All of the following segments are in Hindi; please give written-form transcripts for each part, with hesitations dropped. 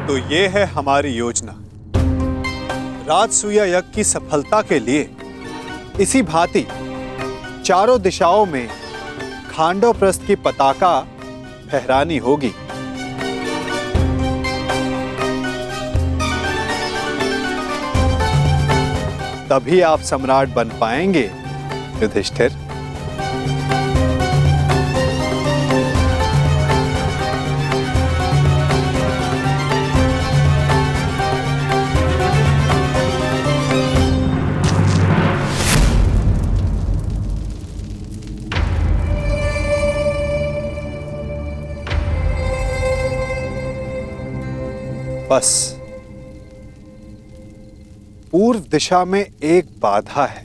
तो ये है हमारी योजना। राजसूया यज्ञ की सफलता के लिए इसी भांति चारों दिशाओं में खांडवप्रस्थ की पताका फहरानी होगी। तभी आप सम्राट बन पाएंगे युधिष्ठिर। बस पूर्व दिशा में एक बाधा है।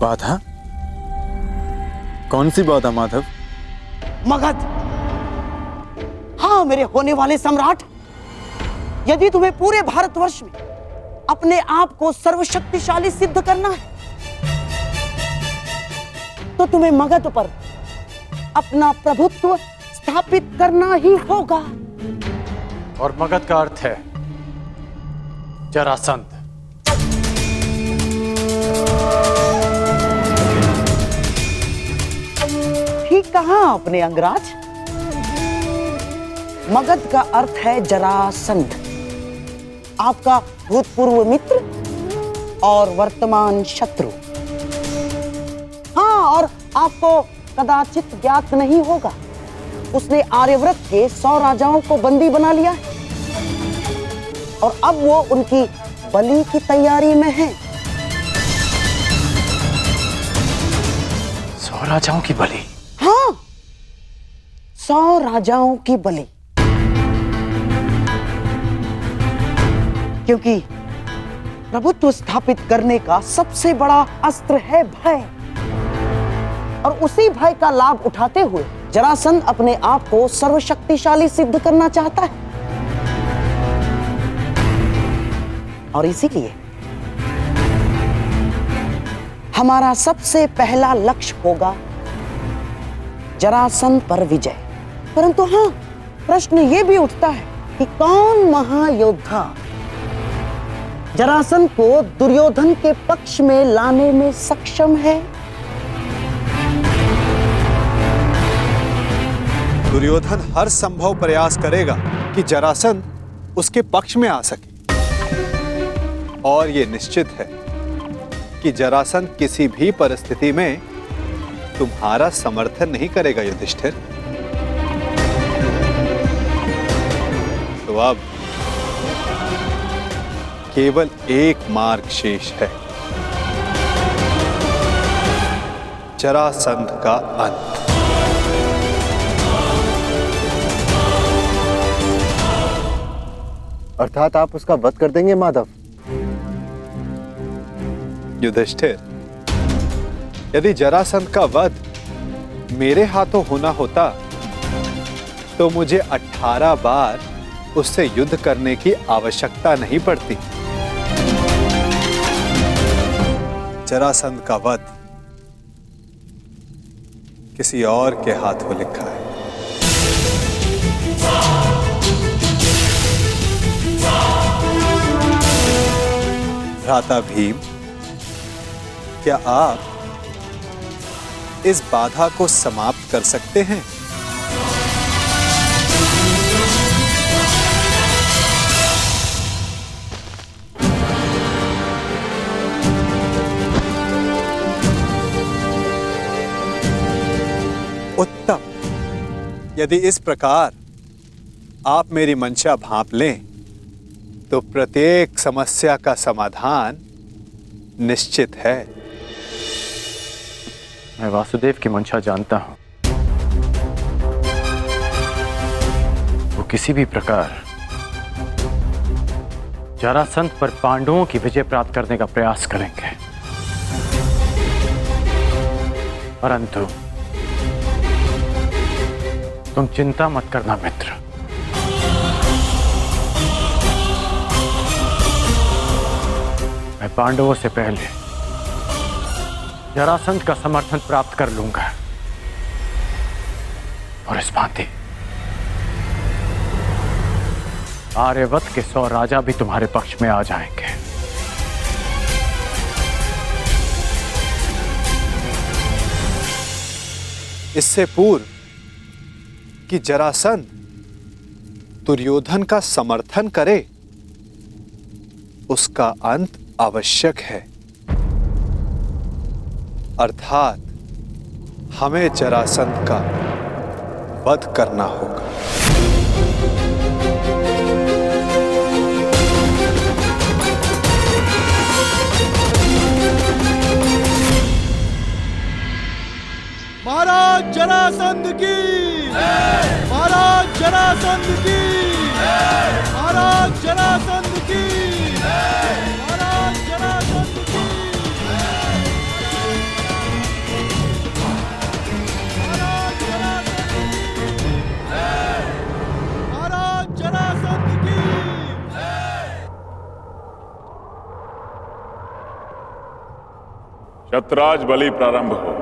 बाधा? कौन सी बाधा माधव? मगध। हाँ मेरे होने वाले सम्राट, यदि तुम्हें पूरे भारतवर्ष में अपने आप को सर्वशक्तिशाली सिद्ध करना है तो तुम्हें मगध पर अपना प्रभुत्व स्थापित करना ही होगा। और मगध का अर्थ है जरासंध। ठीक कहा आपने अंगराज। मगध का अर्थ है जरासंध, आपका भूतपूर्व मित्र और वर्तमान शत्रु। हाँ, और आपको कदाचित ज्ञात नहीं होगा, उसने आर्यव्रत के 100 राजाओं को बंदी बना लिया है और अब वो उनकी बलि की तैयारी में है। 100 राजाओं की बलि? हाँ, 100 राजाओं की बलि। क्योंकि प्रभुत्व स्थापित करने का सबसे बड़ा अस्त्र है भय, और उसी भय का लाभ उठाते हुए जरासंध अपने आप को सर्वशक्तिशाली सिद्ध करना चाहता है। और इसीलिए हमारा सबसे पहला लक्ष्य होगा जरासंध पर विजय। परंतु हाँ, प्रश्न यह भी उठता है कि कौन महायोद्धा जरासंध को दुर्योधन के पक्ष में लाने में सक्षम है। दुर्योधन हर संभव प्रयास करेगा कि जरासंध उसके पक्ष में आ सके, और यह निश्चित है कि जरासंध किसी भी परिस्थिति में तुम्हारा समर्थन नहीं करेगा युधिष्ठिर। तो अब केवल एक मार्ग शेष है, जरासंध का अंत। अर्थात आप उसका वध कर देंगे माधव? युधिष्ठिर, यदि जरासंध का वध मेरे हाथों होना होता तो मुझे 18 बार उससे युद्ध करने की आवश्यकता नहीं पड़ती। जरासंध का वध किसी और के हाथों लिखा है। भ्राता भीम, क्या आप इस बाधा को समाप्त कर सकते हैं? उत्तम। यदि इस प्रकार आप मेरी मंशा भांप लें तो प्रत्येक समस्या का समाधान निश्चित है। मैं वासुदेव की मंशा जानता हूं। वो किसी भी प्रकार जरासंध पर पांडवों की विजय प्राप्त करने का प्रयास करेंगे, परंतु तुम चिंता मत करना मित्र। मैं पांडवों से पहले जरासंध का समर्थन प्राप्त कर लूंगा, और इस भांति आर्यवत के 100 राजा भी तुम्हारे पक्ष में आ जाएंगे। इससे पूर्व कि जरासंध दुर्योधन का समर्थन करे, उसका अंत आवश्यक है। अर्थात हमें जरासंध का वध करना होगा। महाराज जरासंध की, महाराज जरासंध की, महाराज जरासंध की, महाराज जरासंध की, महाराज जरासंध की, महाराज जरासंध की। शतराज बलि प्रारंभ हो।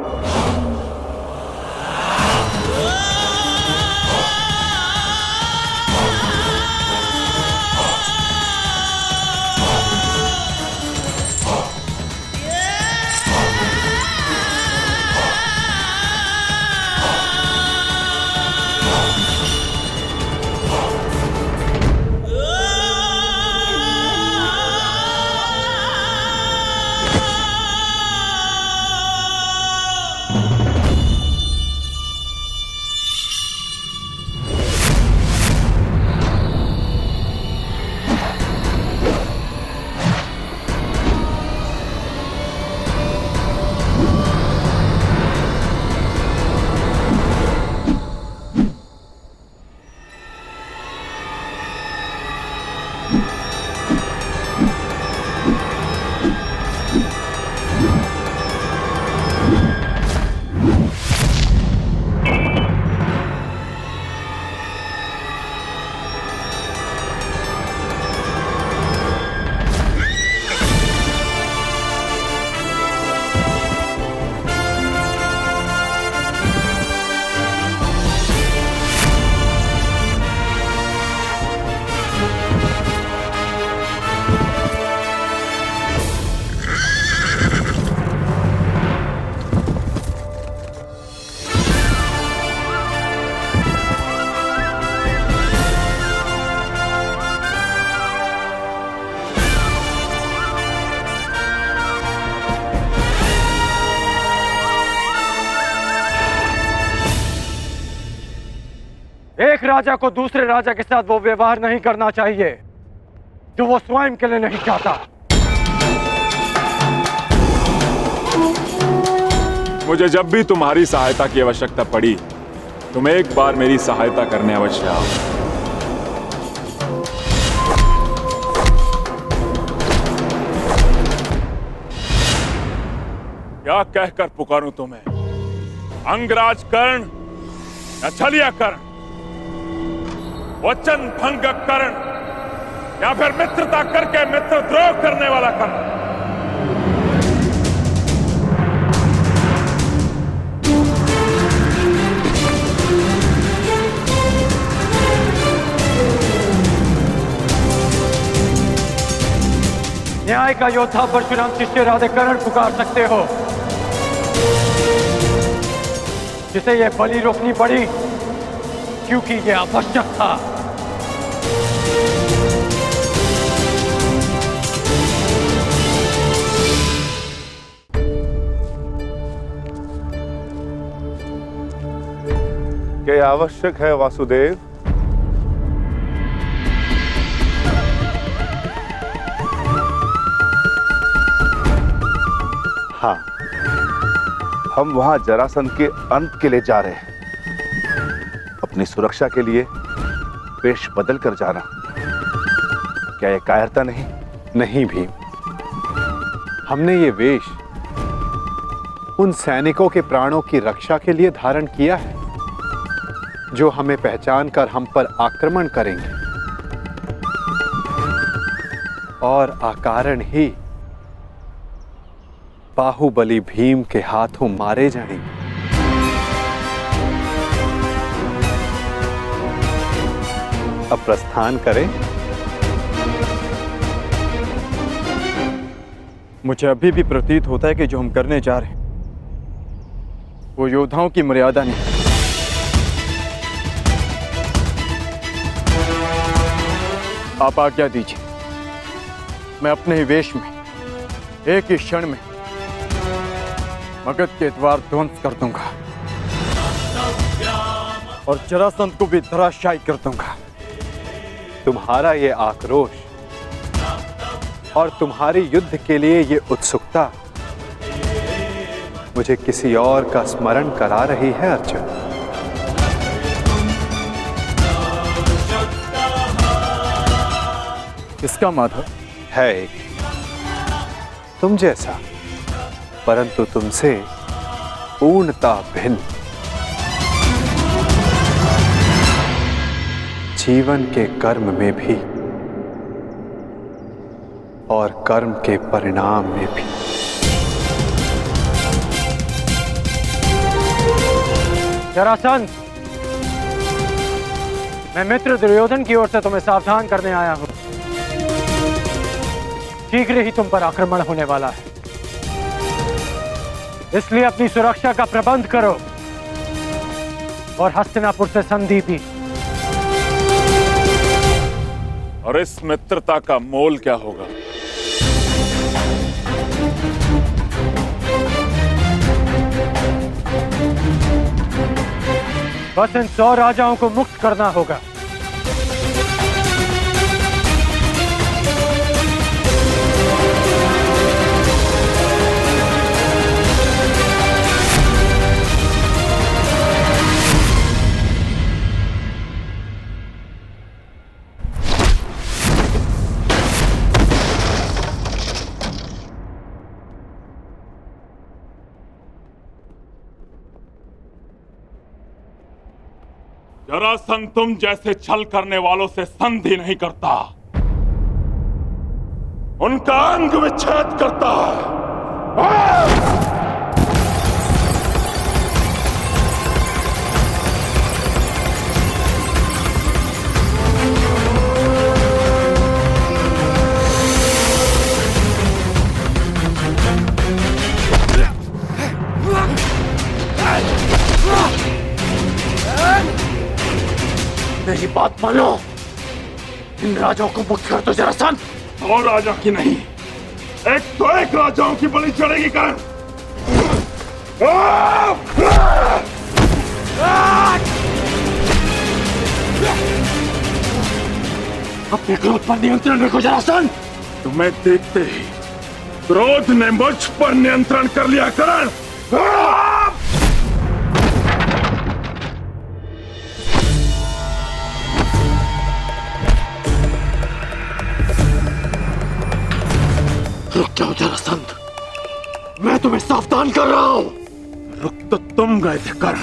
एक राजा को दूसरे राजा के साथ वो व्यवहार नहीं करना चाहिए जो वो स्वयं के लिए नहीं चाहता। मुझे जब भी तुम्हारी सहायता की आवश्यकता पड़ी, तुम एक बार मेरी सहायता करने अवश्य आओ। क्या कहकर पुकारूं तुम्हें? अंगराज कर्ण या छलिया कर्ण, वचन भंग कर्ण या फिर मित्रता करके मित्रद्रोह करने वाला कर्ण? न्याय का योद्धा परशुराम शिष्य राधे कर्ण पुकार सकते हो, जिसे यह बलि रोकनी पड़ी क्योंकि यह आवश्यक था। क्या आवश्यक है वासुदेव? हाँ, हम वहां जरासंध के अंत के लिए जा रहे हैं। अपनी सुरक्षा के लिए वेश बदल कर जाना, क्या यह कायरता नहीं? नहीं भीम, हमने ये वेश उन सैनिकों के प्राणों की रक्षा के लिए धारण किया है जो हमें पहचान कर हम पर आक्रमण करेंगे और अकारण ही बाहुबली भीम के हाथों मारे जाएंगे। अब प्रस्थान करें। मुझे अभी भी प्रतीत होता है कि जो हम करने जा रहे हैं वो योद्धाओं की मर्यादा नहीं। आप आज्ञा दीजिए, मैं अपने ही वेश में एक ही क्षण में मगध के द्वार ध्वंस कर दूंगा और जरासंध को भी धराशायी कर दूंगा। तुम्हारा ये आक्रोश और तुम्हारी युद्ध के लिए ये उत्सुकता मुझे किसी और का स्मरण करा रही है अर्जुन। किसका माधव? है एक तुम जैसा, परंतु तुमसे पूर्णता भिन्न। जीवन के कर्म में भी और कर्म के परिणाम में भी। जरासंध, मैं मित्र दुर्योधन की ओर से तुम्हें सावधान करने आया हूं। शीघ्र ही तुम पर आक्रमण होने वाला है, इसलिए अपनी सुरक्षा का प्रबंध करो और हस्तिनापुर से संधि भी। और इस मित्रता का मोल क्या होगा? बस इन 100 राजाओं को मुक्त करना होगा। जरासंध तुम जैसे छल करने वालों से संधि नहीं करता, उनका अंग विच्छेद करता है। मेरी बात मानो, इन राजाओं को मुक्त कर दो जरासंध। और राजा की नहीं, एक तो एक राजाओं की बलि चढ़ेगी करण। अपने क्रोध पर नियंत्रण रखो जरासंध। तुम्हें देखते ही क्रोध ने मुझ पर नियंत्रण कर लिया करण। रुक जाओ जरासंध, मैं तुम्हें सावधान कर रहा हूं। रुक तो तुम गए थे करण,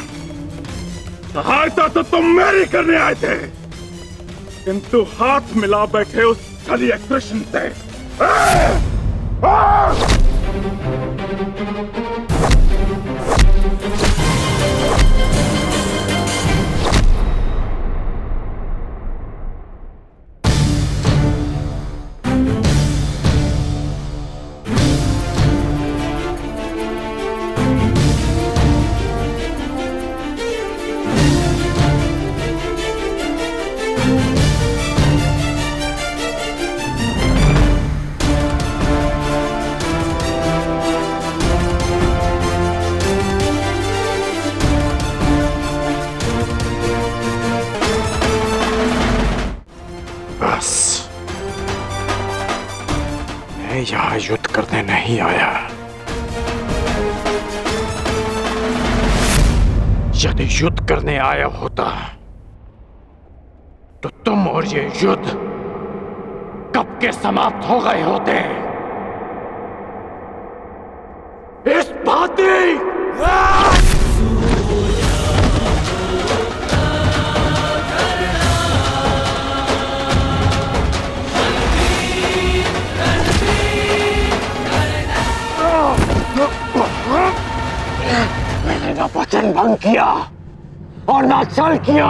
सहायता तो तुम मेरी करने आए थे, किंतु हाथ मिला बैठे उस छलिया कृष्ण से। मैं यहां युद्ध करने नहीं आया। यदि युद्ध करने आया होता तो तुम और ये युद्ध कब के समाप्त हो गए होते। इस भांति मैंने ना वचन भंग किया और ना छल किया।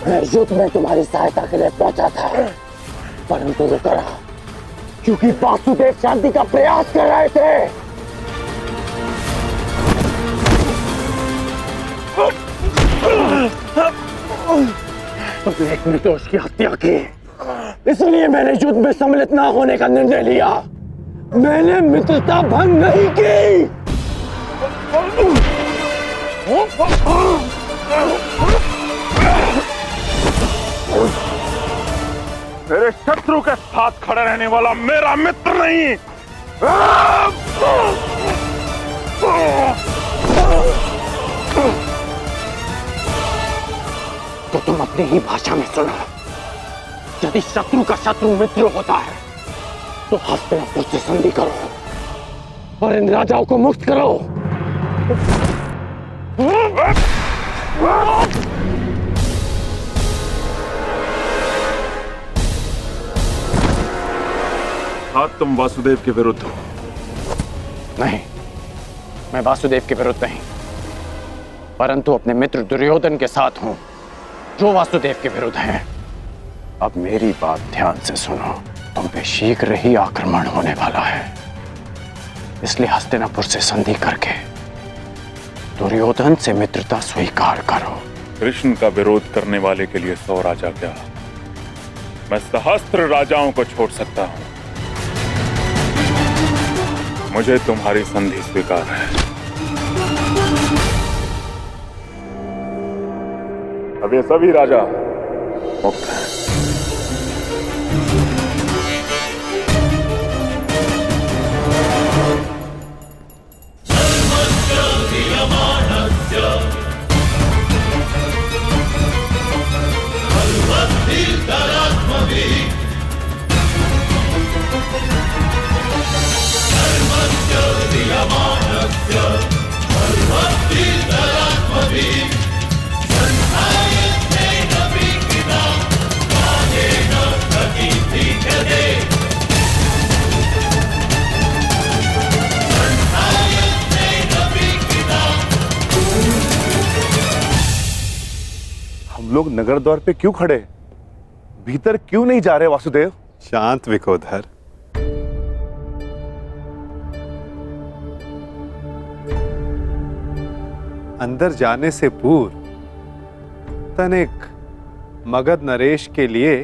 मैं युद्ध में तुम्हारी सहायता के लिए पहुंचा था, परंतु रुका रहा क्योंकि वासुदेव शांति का प्रयास कर रहे थे। तुमने एक निर्दोष की हत्या की, इसलिए मैंने युद्ध में सम्मिलित न होने का निर्णय लिया। मैंने मित्रता भंग नहीं की। मेरे शत्रु के साथ खड़े रहने वाला मेरा मित्र नहीं। तो तुम अपनी ही भाषा में सुनो। यदि शत्रु का शत्रु मित्र होता है तो हस्तिनापुर से संधि करो और इन राजाओं को मुक्त करो। हाँ, तुम वासुदेव के विरुद्ध हो। नहीं, मैं वासुदेव के विरुद्ध नहीं, परंतु अपने मित्र दुर्योधन के साथ हूं, जो वासुदेव के विरुद्ध हैं। अब मेरी बात ध्यान से सुनो। तुम पे शीघ्र ही आक्रमण होने वाला है, इसलिए हस्तिनापुर से संधि करके दुर्योधन से मित्रता स्वीकार करो। कृष्ण का विरोध करने वाले के लिए 100 राजा क्या, मैं सहस्त्र राजाओं को छोड़ सकता हूं। मुझे तुम्हारी संधि स्वीकार है। अब ये सभी राजा मुक्त हैं। हम लोग नगर द्वार पे क्यों खड़े? भीतर क्यों नहीं जा रहे वासुदेव? शांत विकोधर। अंदर जाने से पूर्व तनिक मगध नरेश के लिए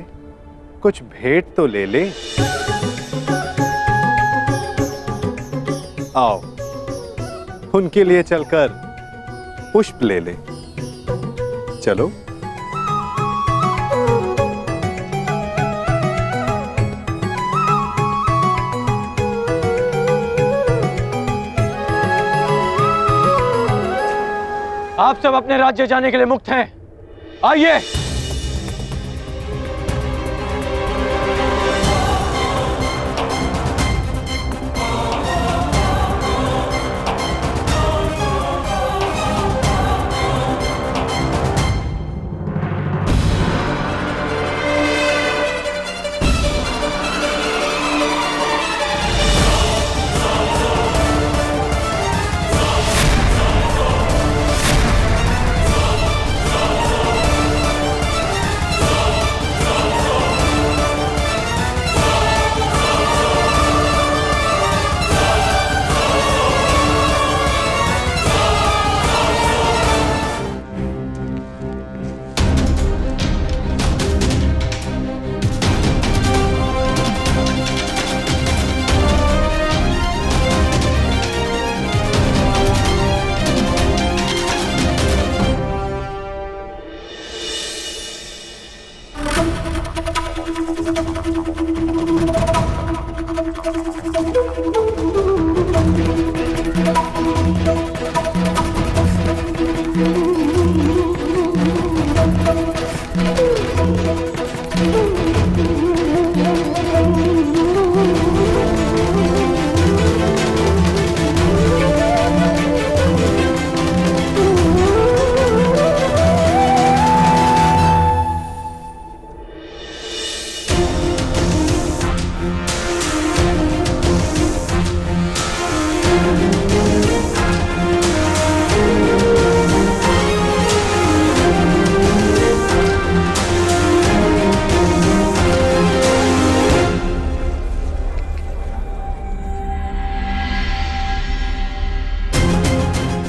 कुछ भेंट तो ले ले। आओ, उनके लिए चलकर पुष्प ले ले। चलो। आप सब अपने राज्य जाने के लिए मुक्त हैं। आइए।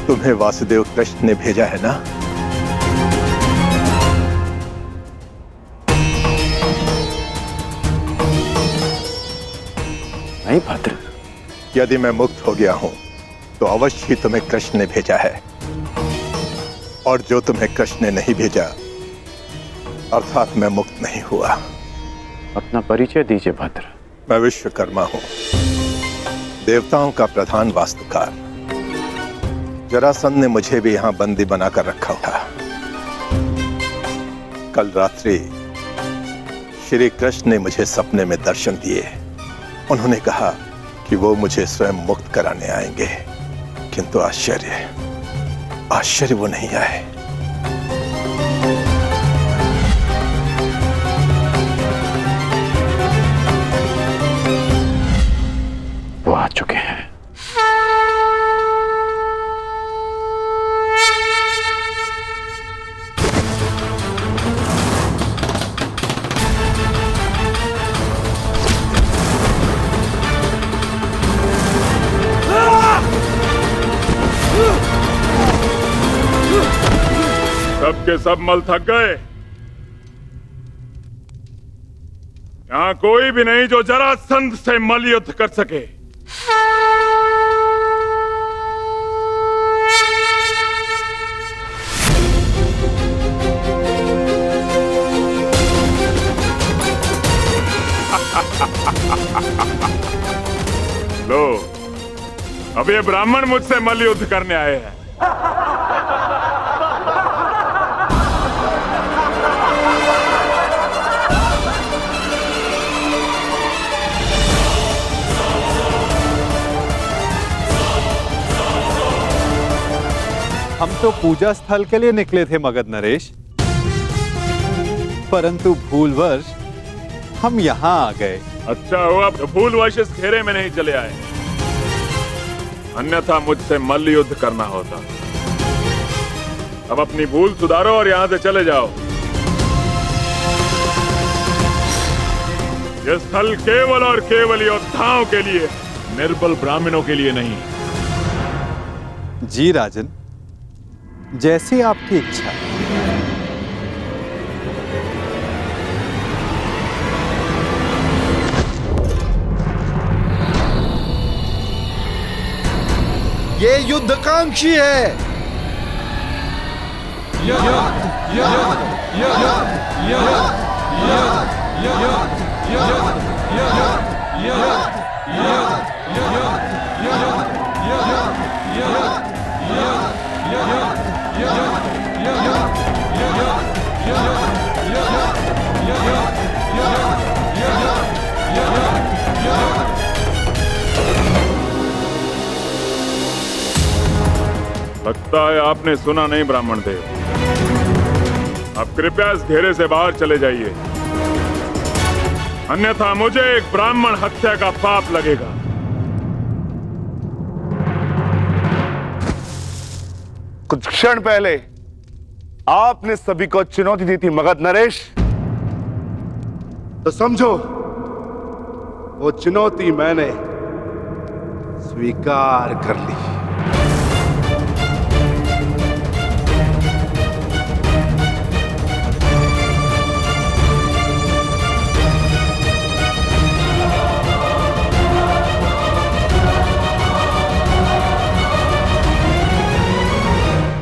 तुम्हें वासुदेव कृष्ण ने भेजा है ना? नहीं भद्र, यदि मैं मुक्त हो गया हूं तो अवश्य ही तुम्हें कृष्ण ने भेजा है, और जो तुम्हें कृष्ण ने नहीं भेजा अर्थात मैं मुक्त नहीं हुआ। अपना परिचय दीजिए भद्र। मैं विश्वकर्मा हूं, देवताओं का प्रधान वास्तुकार। जरासंध ने मुझे भी यहां बंदी बनाकर रखा था। कल रात्रि श्री कृष्ण ने मुझे सपने में दर्शन दिए। उन्होंने कहा कि वो मुझे स्वयं मुक्त कराने आएंगे, किंतु आश्चर्य वो नहीं आए। वो आ चुके हैं। सबके सब मल थक गए। यहां कोई भी नहीं जो जरासंध से मल युद्ध कर सके। लो, अब ये ब्राह्मण मुझसे मल युद्ध करने आए हैं। हम तो पूजा स्थल के लिए निकले थे मगध नरेश, परंतु भूलवश हम यहाँ आ गए। अच्छा हुआ भूलवश इस घेरे में नहीं चले आए, अन्यथा मुझसे मल्ल युद्ध करना होता। अब अपनी भूल सुधारो और यहां से चले जाओ। यह स्थल केवल और केवल योद्धाओं के लिए, निर्बल ब्राह्मणों के लिए नहीं। जी राजन, जैसी आपकी इच्छा। ये युद्धकांक्षी है। लगता है आपने सुना नहीं ब्राह्मण देव। अब कृपया इस घेरे से बाहर चले जाइए, अन्यथा मुझे एक ब्राह्मण हत्या का पाप लगेगा। कुछ क्षण पहले आपने सभी को चुनौती दी थी मगध नरेश, तो समझो वो चुनौती मैंने स्वीकार कर ली।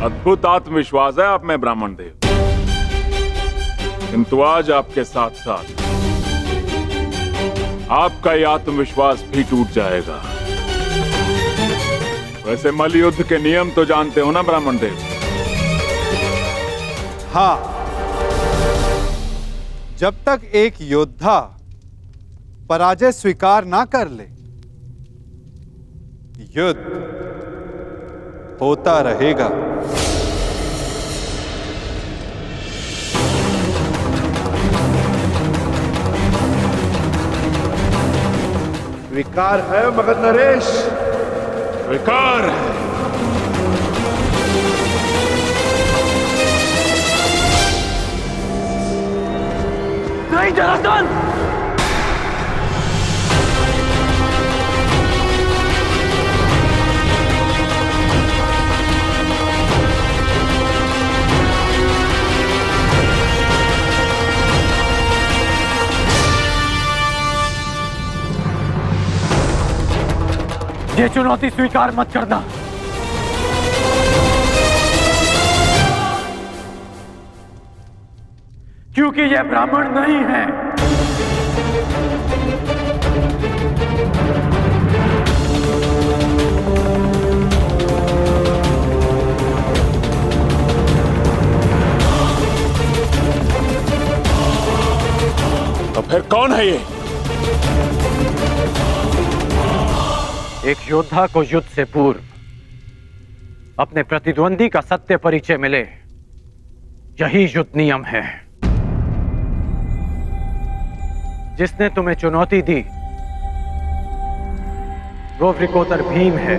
अद्भुत आत्मविश्वास है आप में ब्राह्मण देव, किंतु आज आपके साथ साथ आपका यह आत्मविश्वास भी टूट जाएगा। वैसे मल्ल युद्ध के नियम तो जानते हो ना ब्राह्मण देव? हाँ, जब तक एक योद्धा पराजय स्वीकार ना कर ले, युद्ध होता रहेगा। स्वीकार है मगध नरेश? स्वीकार है। नहीं जरासंध! ये चुनौती स्वीकार मत करना। क्योंकि ये ब्राह्मण नहीं है। तो फिर कौन है ये? एक योद्धा को युद्ध से पूर्व अपने प्रतिद्वंदी का सत्य परिचय मिले, यही युद्ध नियम है। जिसने तुम्हें चुनौती दी वो वृकोदर भीम है।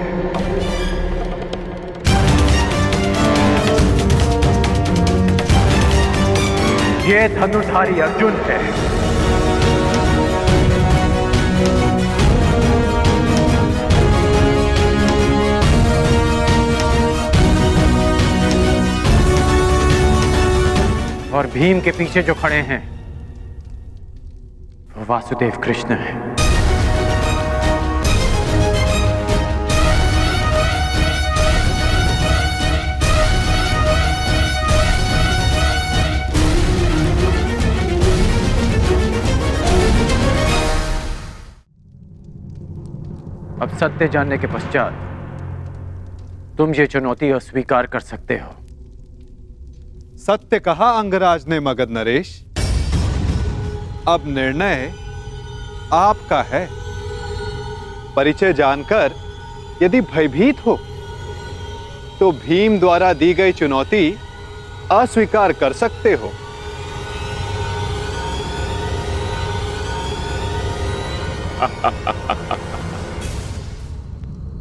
ये धनुर्धारी अर्जुन है। और भीम के पीछे जो खड़े हैं वो वासुदेव कृष्ण है। अब सत्य जानने के पश्चात तुम ये चुनौती अस्वीकार कर सकते हो। सत्य कहा अंगराज ने मगध नरेश। अब निर्णय आपका है। परिचय जानकर यदि भयभीत हो तो भीम द्वारा दी गई चुनौती अस्वीकार कर सकते हो।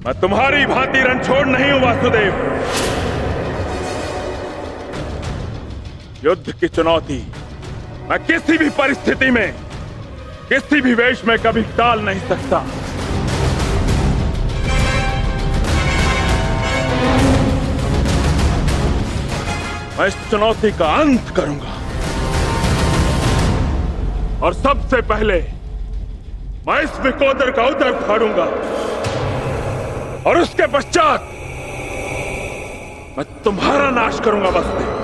मैं तुम्हारी भांति रणछोड़ नहीं हूं वासुदेव। युद्ध की चुनौती मैं किसी भी परिस्थिति में, किसी भी वेश में कभी टाल नहीं सकता। मैं इस चुनौती का अंत करूंगा और सबसे पहले मैं इस वृकोदर का उदर फाड़ूंगा और उसके पश्चात मैं तुम्हारा नाश करूंगा वासुदेव।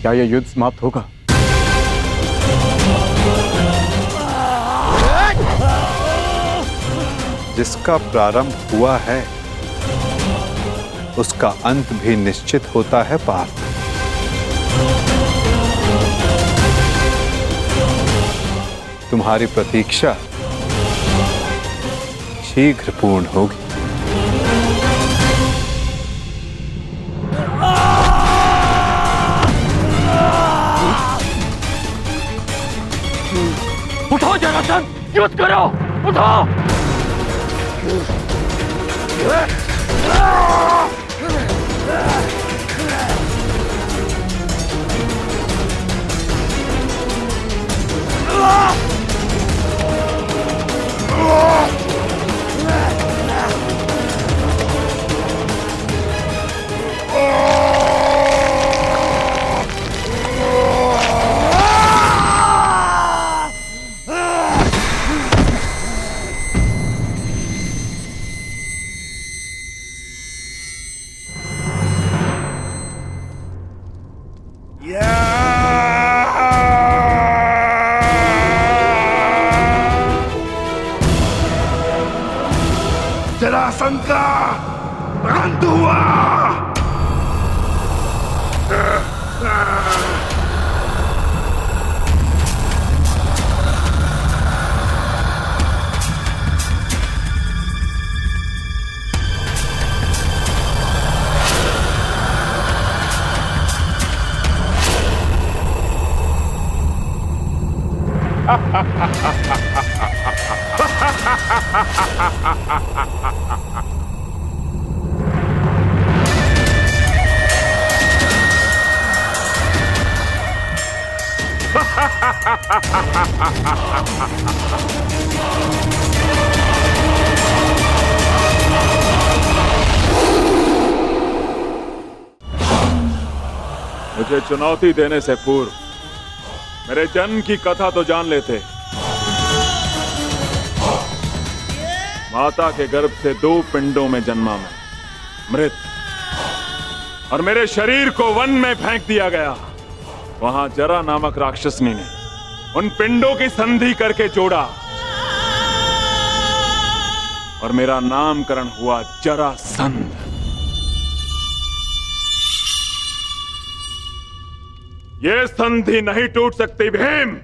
क्या यह युद्ध समाप्त होगा? जिसका प्रारंभ हुआ है उसका अंत भी निश्चित होता है पार्थ। तुम्हारी प्रतीक्षा शीघ्र पूर्ण होगी। उठो जरासंध, युद्ध करो, उठो। जरासंध का अंत हुआ। मुझे चुनौती देने से पूर्व मेरे जन्म की कथा तो जान लेते। माता के गर्भ से 2 पिंडों में जन्मा मैं, मृत, और मेरे शरीर को वन में फेंक दिया गया। वहां जरा नामक राक्षसनी ने उन पिंडों की संधि करके जोड़ा और मेरा नामकरण हुआ जरासंध। ये संधि नहीं टूट सकती भीम।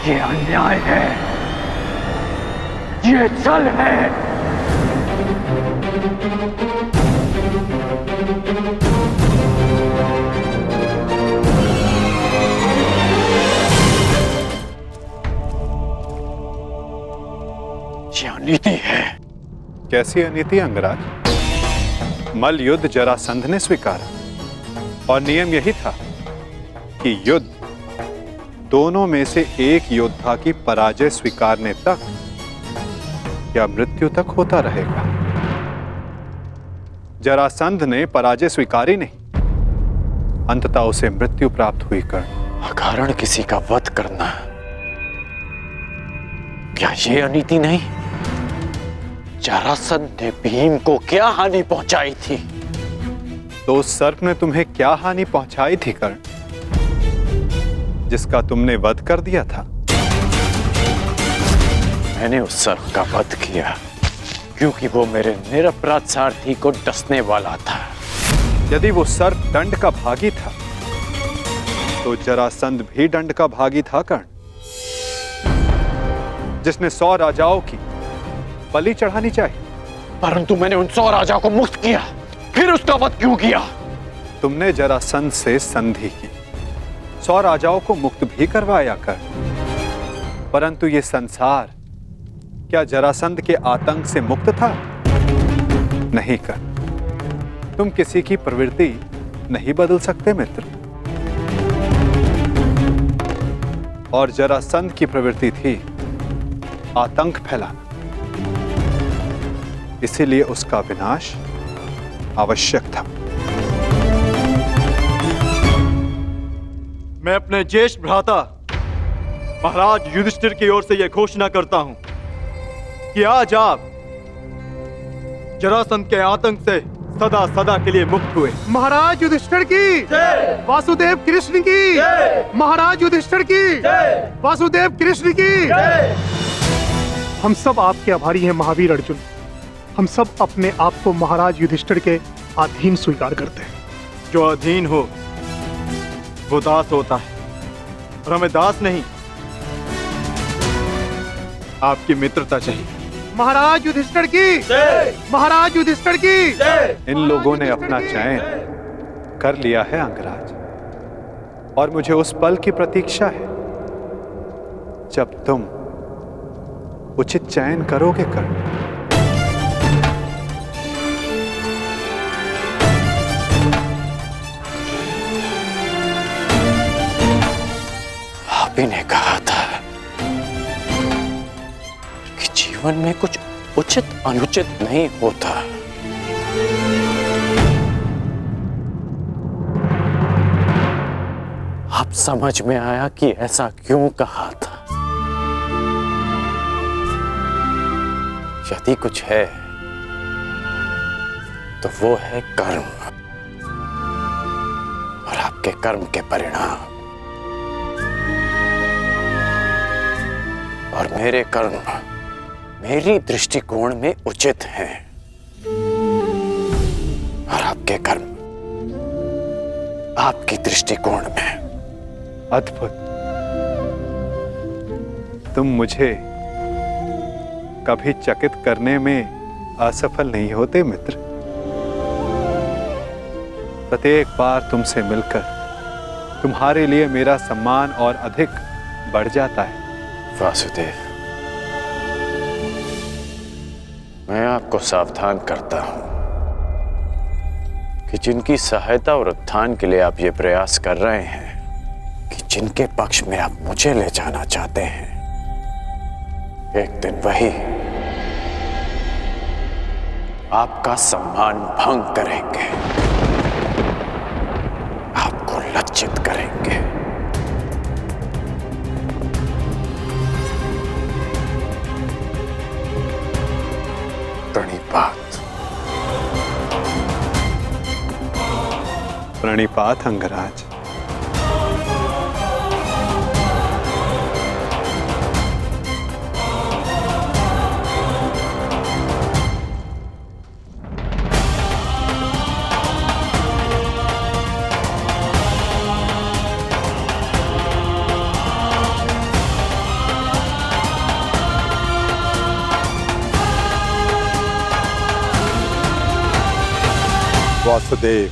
ये अन्याय है, ये छल है। ये अनीति है। कैसी अनीति अंगराज? मल्ल युद्ध जरासंध ने स्वीकारा और नियम यही था कि युद्ध दोनों में से एक योद्धा की पराजय स्वीकारने तक या मृत्यु तक होता रहेगा। जरासंध ने पराजय स्वीकारी नहीं, अंततः उसे मृत्यु प्राप्त हुई कर्ण। अकारण किसी का वध करना, क्या ये अनीति नहीं? जरासंध ने भीम को क्या हानि पहुंचाई थी? तो उस सर्प ने तुम्हें क्या हानि पहुंचाई थी कर्ण, जिसका तुमने वध कर दिया था? मैंने उस सर्प का वध किया क्योंकि वो मेरे निरपराध सारथी को डसने वाला था। यदि वो सर्प दंड का भागी था तो जरासंध भी दंड का भागी था कर्ण, जिसने 100 राजाओं की बलि चढ़ानी चाहिए। परंतु मैंने उन 100 राजाओं को मुक्त किया, फिर उसका वध क्यों किया? तुमने जरासंध से संधि की, 100 राजाओं को मुक्त भी करवाया कर, परंतु ये संसार क्या जरासंध के आतंक से मुक्त था? नहीं कर। तुम किसी की प्रवृत्ति नहीं बदल सकते मित्र, और जरासंध की प्रवृत्ति थी आतंक फैलाना, इसीलिए उसका विनाश आवश्यक था। मैं अपने ज्येष्ठ भ्राता महाराज युधिष्ठिर की ओर से यह घोषणा करता हूं कि आज आप जरासंध के आतंक से सदा सदा के लिए मुक्त हुए। महाराज युधिष्ठिर की जय, वासुदेव कृष्ण की जय, महाराज युधिष्ठिर की जय, वासुदेव कृष्ण की जय। हम सब आपके आभारी हैं महावीर अर्जुन। हम सब अपने आप को महाराज युधिष्ठिर के अधीन स्वीकार करते हैं। जो अधीन हो वो दास होता है, और हमें दास नहीं, आपकी मित्रता चाहिए। महाराज युधिष्ठिर की जय, महाराज युधिष्ठिर की जय। इन लोगों ने अपना चयन कर लिया है अंगराज, और मुझे उस पल की प्रतीक्षा है जब तुम उचित चयन करोगे कर्ण। आप ही ने कहा था कि जीवन में कुछ उचित अनुचित नहीं होता। अब समझ में आया कि ऐसा क्यों कहा था। यदि कुछ है तो वो है कर्म, और आपके कर्म के परिणाम, और मेरे कर्म मेरी दृष्टिकोण में उचित हैं, और आपके कर्म आपकी दृष्टिकोण में। अद्भुत। तुम मुझे कभी चकित करने में असफल नहीं होते मित्र। प्रत्येक बार तुमसे मिलकर तुम्हारे लिए मेरा सम्मान और अधिक बढ़ जाता है। वासुदेव, मैं आपको सावधान करता हूं कि जिनकी सहायता और उत्थान के लिए आप ये प्रयास कर रहे हैं, कि जिनके पक्ष में आप मुझे ले जाना चाहते हैं, एक दिन वही आपका सम्मान भंग करेंगे, आपको लज्जित करेंगे। प्रणिपात। प्रणिपात अंगराज। वासुदेव,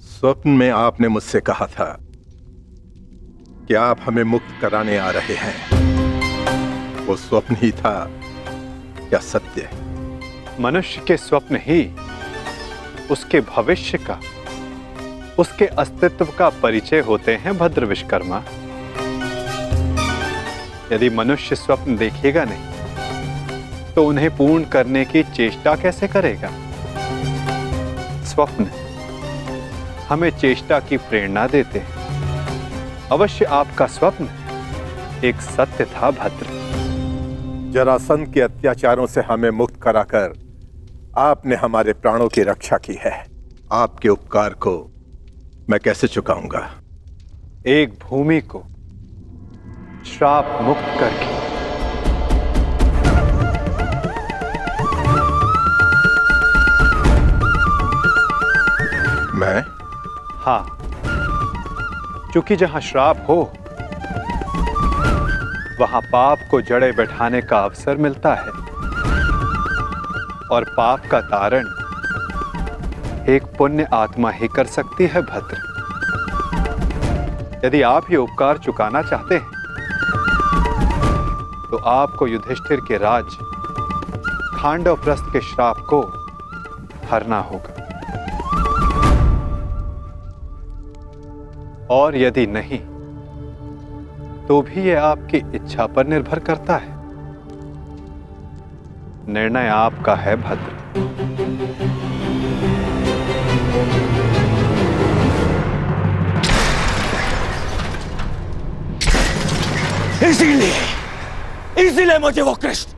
स्वप्न में आपने मुझसे कहा था कि आप हमें मुक्त कराने आ रहे हैं। वो स्वप्न ही था या सत्य? मनुष्य के स्वप्न ही उसके भविष्य का, उसके अस्तित्व का परिचय होते हैं भद्र विश्वकर्मा। यदि मनुष्य स्वप्न देखेगा नहीं तो उन्हें पूर्ण करने की चेष्टा कैसे करेगा? स्वप्न हमें चेष्टा की प्रेरणा देते हैं। अवश्य आपका स्वप्न एक सत्य था भद्र। जरासंध के अत्याचारों से हमें मुक्त कराकर आपने हमारे प्राणों की रक्षा की है। आपके उपकार को मैं कैसे चुकाऊंगा? एक भूमि को श्राप मुक्त करके। मैं? हाँ, क्योंकि जहां श्राप हो वहां पाप को जड़े बैठाने का अवसर मिलता है, और पाप का तारण एक पुण्य आत्मा ही कर सकती है भद्र। यदि आप ये उपकार चुकाना चाहते हैं तो आपको युधिष्ठिर के राज खांडवप्रस्थ के श्राप को हरना होगा, और यदि नहीं तो भी यह आपकी इच्छा पर निर्भर करता है। निर्णय आपका है भद्र। इसीलिए मुझे वो कृष्ण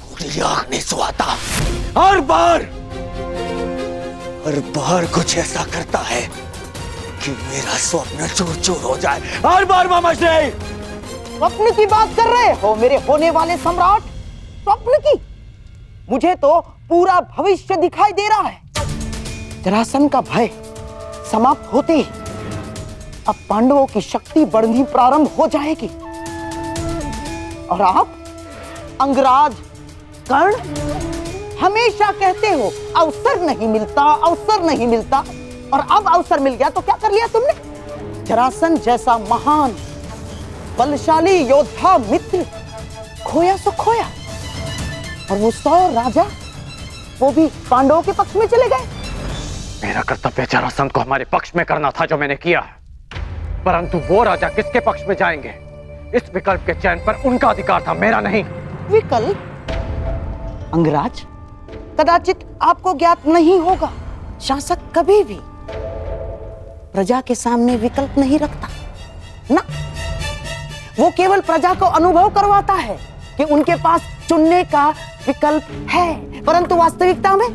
पूरी आंख नहीं सुहाता। हर बार कुछ ऐसा करता है कि मेरा स्वप्न चूर चूर हो जाए। हर बार मामा श्री। स्वप्न की बात कर रहे हो मेरे होने वाले सम्राट? स्वप्न की? मुझे तो पूरा भविष्य दिखाई दे रहा है। जरासंध का भय समाप्त होते ही अब पांडवों की शक्ति बढ़नी प्रारंभ हो जाएगी, और आप अंगराज कर्ण हमेशा कहते हो अवसर नहीं मिलता, अवसर नहीं मिलता, और अब अवसर मिल गया तो क्या कर लिया तुमने? जरासंध जैसा महान बलशाली योद्धा मित्र खोया सो खोया, और वो 100 राजा वो भी पांडवों के पक्ष में चले गए। मेरा कर्तव्य जरासंध को हमारे पक्ष में करना था जो मैंने किया, परंतु वो राजा किसके पक्ष में जाएंगे इस विकल्प के चयन पर उनका अधिकार था, मेरा नहीं। विकल्प? अंगराज, कदाचित आपको ज्ञात नहीं होगा, शासक कभी भी प्रजा के सामने विकल्प नहीं रखता ना। वो केवल प्रजा को अनुभव करवाता है कि उनके पास चुनने का विकल्प है, परंतु वास्तविकता में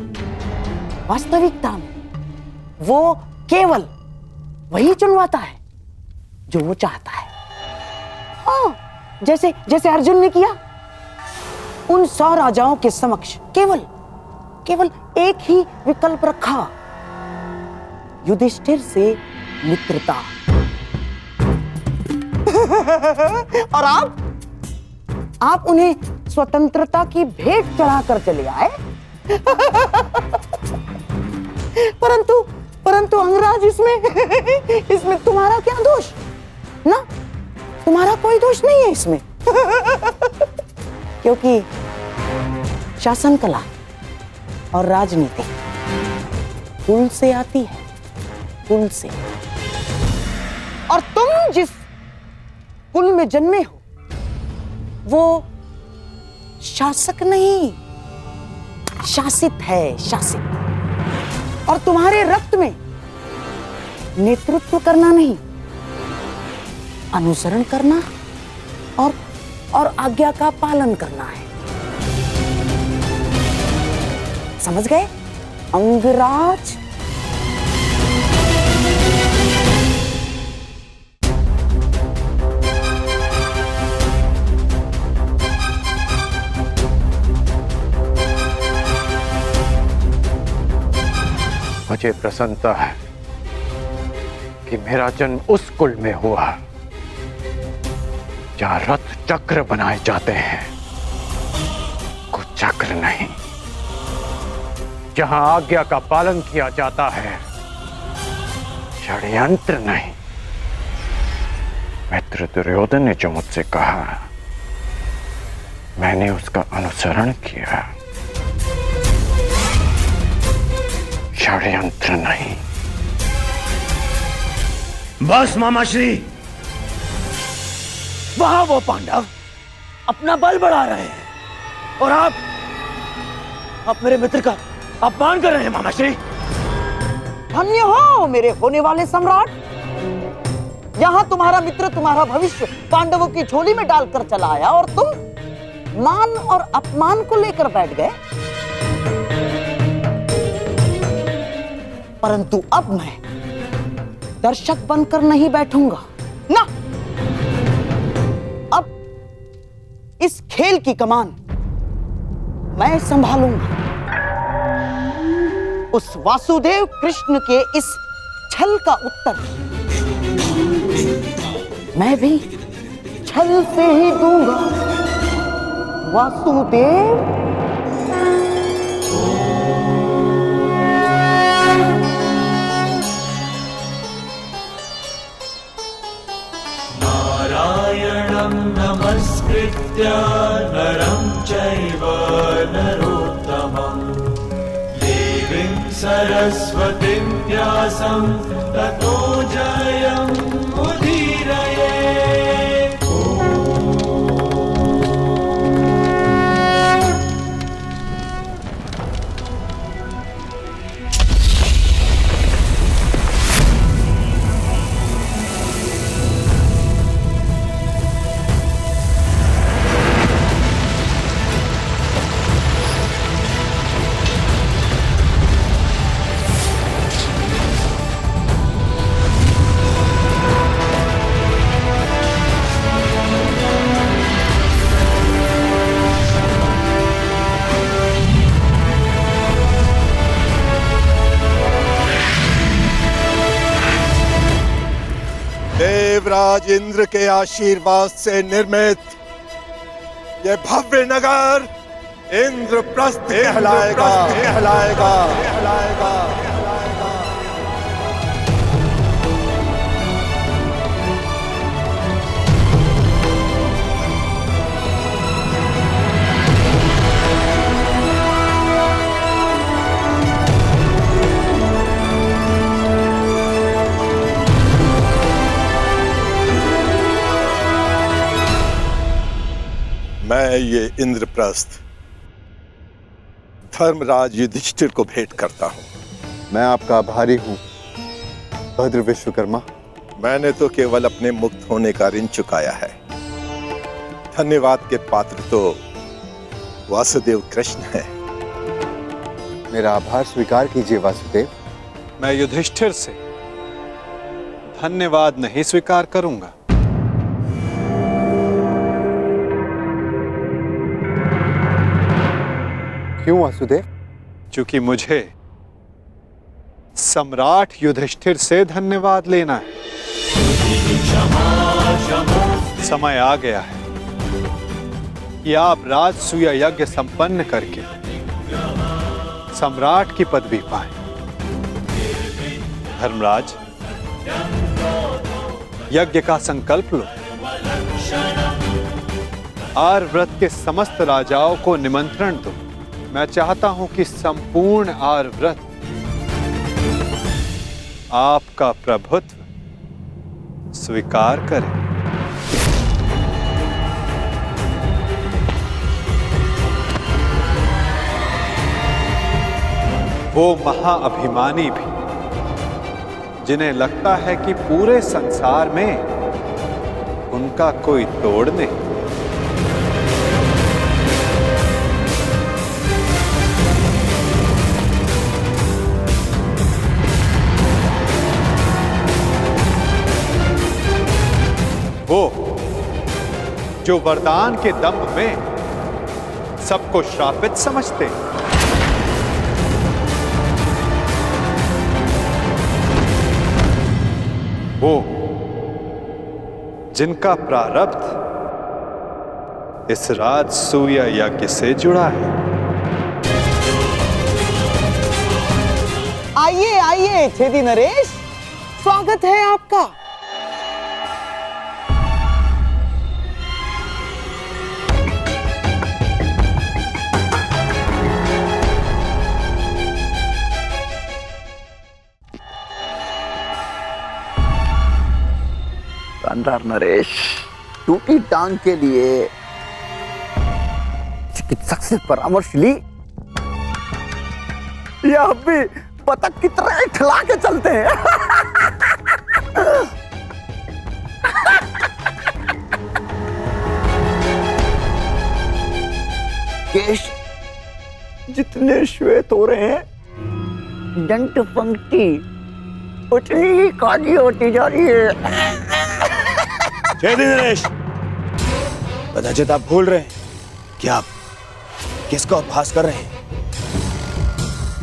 वो केवल वही चुनवाता है जो वो चाहता है। हाँ, जैसे अर्जुन ने किया। उन 100 राजाओं के समक्ष केवल एक ही विकल्प रखा, युधिष्ठिर से मित्रता। और आप उन्हें स्वतंत्रता की भेंट चढ़ाकर चले आए। परंतु अंगराज, इसमें तुम्हारा क्या दोष? ना, तुम्हारा कोई दोष नहीं है इसमें। क्योंकि शासन कला और राजनीति कुल से आती है, कुल से। और तुम जिस कुल में जन्मे हो वो शासक नहीं, शासित है, शासित। और तुम्हारे रक्त में नेतृत्व करना नहीं, अनुसरण करना और आज्ञा का पालन करना है। समझ गए अंगराज? मुझे प्रसन्नता है कि मेरा जन्म उस कुल में हुआ जहां रथ चक्र बनाए जाते हैं, कुचक्र नहीं। जहां आज्ञा का पालन किया जाता है, षड्यंत्र नहीं। मित्र दुर्योधन ने जो मुझसे कहा, मैंने उसका अनुसरण किया। षड्यंत्र नहीं। बस मामाश्री, वहां वो पांडव अपना बल बढ़ा रहे हैं और आप मेरे मित्र का अपमान कर रहे हैं मामाश्री। धन्य हो मेरे होने वाले सम्राट। यहां तुम्हारा मित्र तुम्हारा भविष्य पांडवों की झोली में डालकर चला आया और तुम मान और अपमान को लेकर बैठ गए। परंतु अब मैं दर्शक बनकर नहीं बैठूंगा ना। अब इस खेल की कमान मैं संभालूंगा। उस वासुदेव कृष्ण के इस छल का उत्तर मैं भी छल से ही दूंगा। वासुदेव नमस्कृत्य नरं चैव नरोत्तमं देवीं सरस्वतीं व्यासं ततो जयमुदीरये। देवराज इंद्र के आशीर्वाद से निर्मित ये भव्य नगर इंद्रप्रस्थ कहलाएगा। मैं ये इंद्रप्रस्थ धर्मराज युधिष्ठिर को भेंट करता हूं। मैं आपका आभारी हूं भद्र विश्वकर्मा। मैंने तो केवल अपने मुक्त होने का ऋण चुकाया है। धन्यवाद के पात्र तो वासुदेव कृष्ण है। मेरा आभार स्वीकार कीजिए वासुदेव। मैं युधिष्ठिर से धन्यवाद नहीं स्वीकार करूंगा। क्यों वासुदेव? क्योंकि मुझे सम्राट युधिष्ठिर से धन्यवाद लेना है। समय आ गया है कि आप राजसूय यज्ञ संपन्न करके सम्राट की पदवी पाएं। धर्मराज, यज्ञ का संकल्प लो। आर्यव्रत के समस्त राजाओं को निमंत्रण दो। मैं चाहता हूं कि संपूर्ण आर्यव्रत आपका प्रभुत्व स्वीकार करें। वो महाअभिमानी भी जिन्हें लगता है कि पूरे संसार में उनका कोई तोड़ नहीं, वो जो वरदान के दंभ में सबको श्रापित समझते हैं, वो जिनका प्रारब्ध इस राजसूय यज्ञ से जुड़ा है। आइए आइए छेदी नरेश, स्वागत है आपका। शानदार नरेश, टूटी टांग के लिए चिकित्सक से परामर्श ली या अब भी बतख की तरह खिला के चलते हैं? केश जितने श्वेत हो रहे हैं, दंत पंक्ति उतनी ही काली होती जा रही है। छेदी नरेश, कदाचित आप भूल रहे हैं कि आप किसका उपहास कर रहे हैं।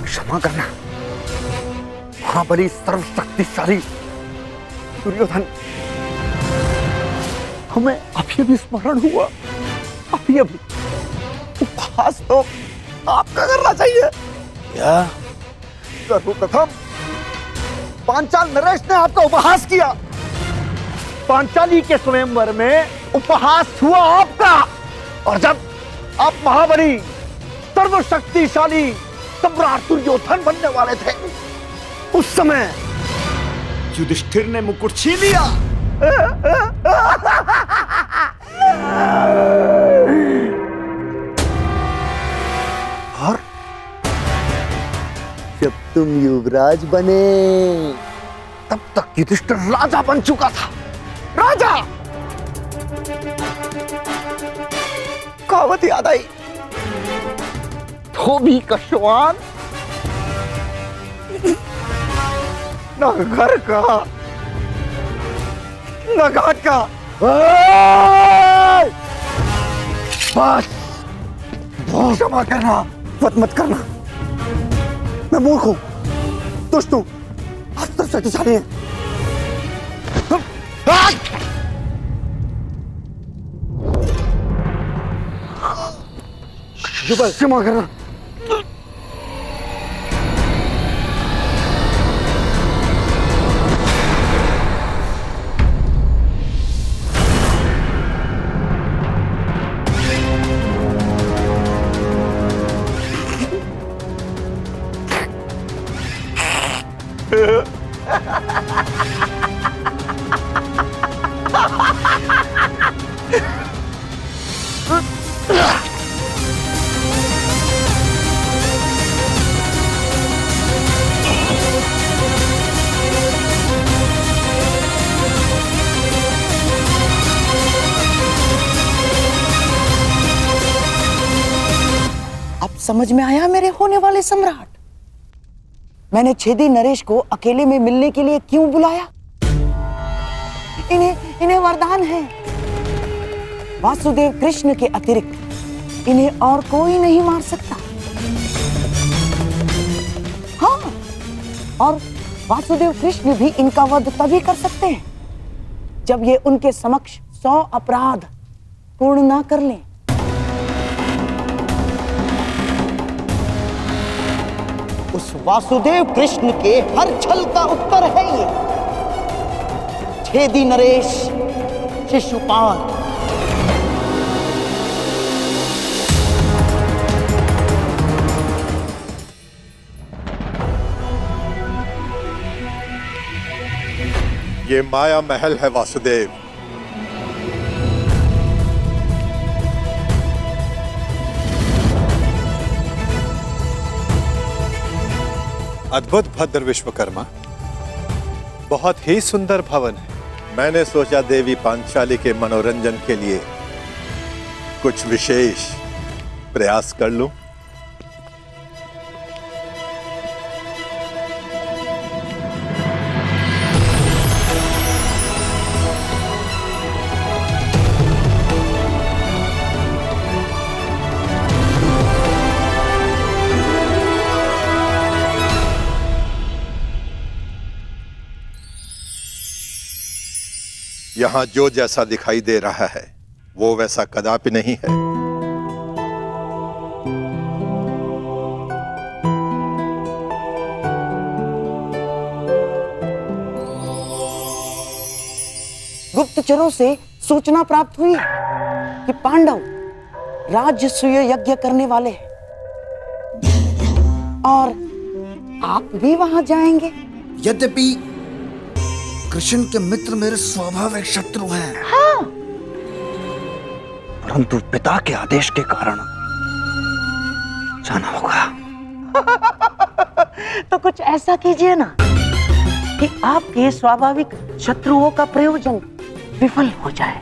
क्षमा करना महाबली सर्वशक्तिशाली दुर्योधन, हमें अभी भी स्मरण हुआ। अभी उपहास तो आपका करना चाहिए। क्या सर्वप्रथम पांचाल नरेश ने आपका उपहास किया। पांचाली के स्वयंवर में उपहास हुआ आपका, और जब आप महाबली सर्वशक्तिशाली सम्राट दुर्योधन बनने वाले थे, उस समय युधिष्ठिर ने मुकुट छीन लिया। और जब तुम युवराज बने, तब तक युधिष्ठिर राजा बन चुका था। राजा! कहावत याद आई, धोबी का श्वान न घर का न घाट का। बस क्षमा करना, मत करना। मैं मूर्ख हूं, दुष्ट हूं, अस्त्र शक्तिशाली है। क्षमा करना। समझ में आया मेरे होने वाले सम्राट? मैंने छेदी नरेश को अकेले में मिलने के लिए क्यों बुलाया? इन्हें वरदान है। वासुदेव कृष्ण के अतिरिक्त इन्हें और कोई नहीं मार सकता। हाँ, और वासुदेव कृष्ण भी इनका वध तभी कर सकते हैं जब ये उनके समक्ष 100 अपराध पूर्ण ना कर लें। उस वासुदेव कृष्ण के हर छल का उत्तर है ये छेदी नरेश शिशुपाल। ये माया महल है वासुदेव। अद्भुत भद्र विश्वकर्मा, बहुत ही सुंदर भवन है। मैंने सोचा देवी पांचाली के मनोरंजन के लिए कुछ विशेष प्रयास कर लूं। यहां जो जैसा दिखाई दे रहा है वो वैसा कदापि नहीं है। गुप्तचरों से सूचना प्राप्त हुई कि पांडव राजसूय यज्ञ करने वाले हैं और आप भी वहां जाएंगे। यद्यपि कृष्ण के मित्र मेरे स्वाभाविक शत्रु हैं, हाँ। परंतु पिता के आदेश के कारण जाना होगा। तो कुछ ऐसा कीजिए ना कि आपके स्वाभाविक शत्रुओं का प्रयोजन विफल हो जाए।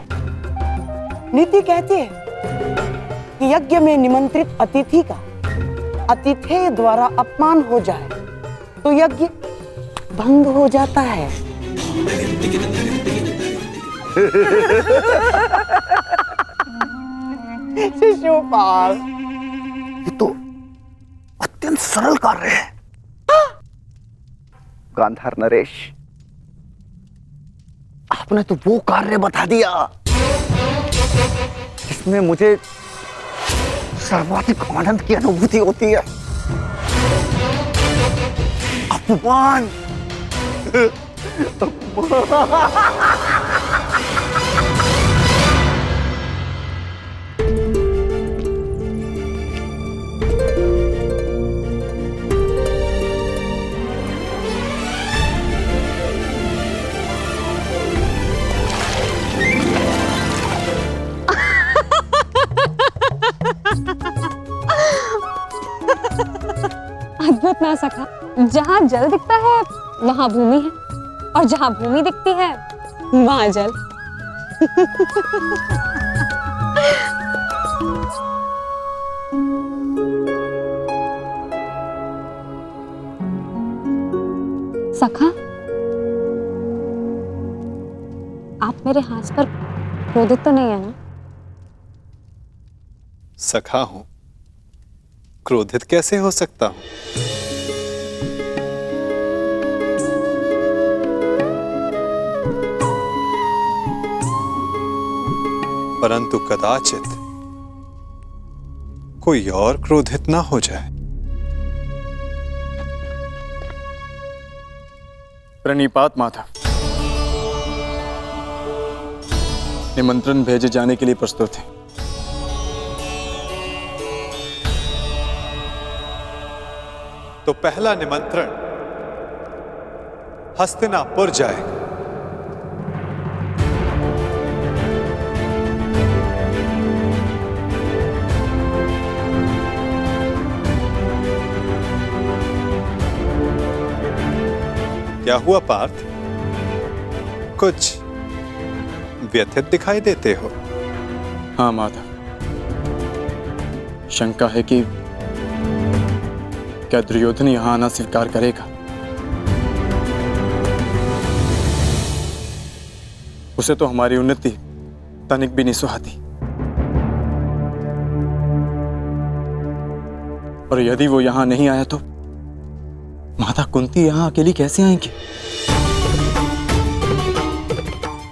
नीति कहती है कि यज्ञ में निमंत्रित अतिथि का अतिथेय द्वारा अपमान हो जाए तो यज्ञ भंग हो जाता है। शिशुपाल, ये तो अत्यंत सरल कार्य है। गांधार नरेश, आपने तो वो कार्य बता दिया जिसमें मुझे सर्वाधिक आनंद की अनुभूति होती है। अपमान। अद्भुत ना सका, जहाँ जल दिखता है वहाँ भूमि है और जहाँ भूमि दिखती है वहाँ जल। सखा, आप मेरे हाथ पर क्रोधित तो नहीं है ना? सखा हूं, क्रोधित कैसे हो सकता हूं? परंतु कदाचित कोई और क्रोधित ना हो जाए। प्रणिपात माता, निमंत्रण भेजे जाने के लिए प्रस्तुत है। तो पहला निमंत्रण हस्तिनापुर जाएगा। क्या हुआ पार्थ, कुछ व्यथित दिखाई देते हो? हाँ माता, शंका है कि क्या दुर्योधन यहां आना स्वीकार करेगा? उसे तो हमारी उन्नति तनिक भी नहीं सुहाती, और यदि वो यहां नहीं आया तो माता कुंती यहां अकेली कैसे आएंगी?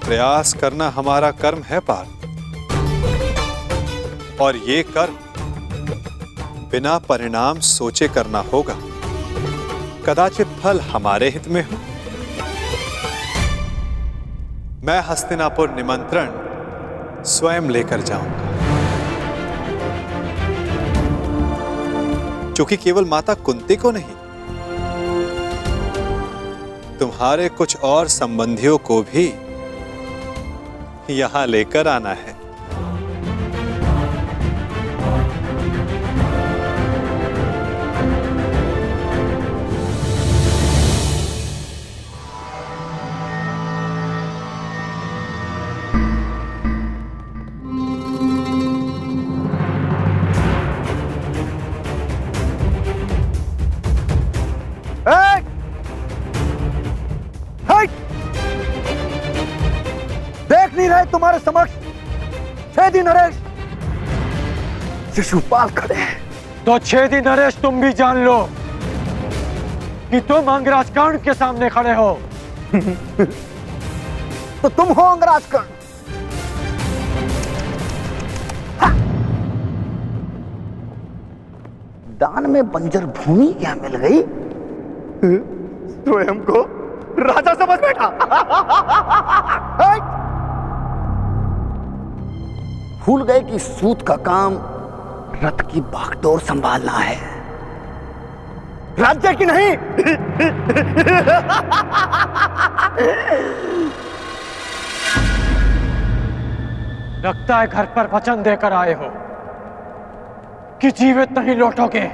प्रयास करना हमारा कर्म है पार्थ, और ये कर्म बिना परिणाम सोचे करना होगा। कदाचित फल हमारे हित में हो। मैं हस्तिनापुर निमंत्रण स्वयं लेकर जाऊंगा, क्योंकि केवल माता कुंती को नहीं तुम्हारे कुछ और संबंधियों को भी यहां लेकर आना है। देख नहीं रहे तुम्हारे समक्ष छेदी नरेश शिशुपाल खड़े हैं। तो छेदी नरेश तुम भी जान लो कि तुम अंगराज कर्ण के सामने खड़े हो। तो तुम हो अंगराज कर्ण। दान में बंजर भूमि क्या मिल गई? स्वयं को राजा समझ बैठा। भूल गए कि सूत का काम रथ की बागडोर संभालना है, राज्य की नहीं। लगता है घर पर वचन देकर आए हो कि जीवित नहीं लौटोगे।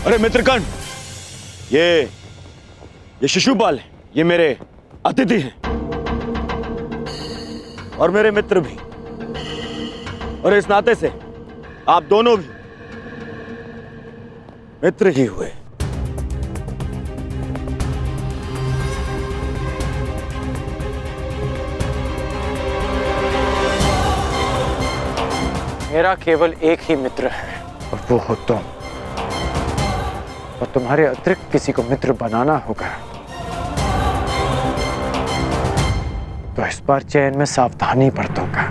अरे मित्रकर्ण, ये शिशुपाल है, ये मेरे अतिथि हैं और मेरे मित्र भी, और इस नाते से आप दोनों भी मित्र ही हुए। मेरा केवल एक ही मित्र है और वो हो तुम, और तुम्हारे अतिरिक्त किसी को मित्र बनाना होगा तो इस बार चयन में सावधानी बरतूंगा।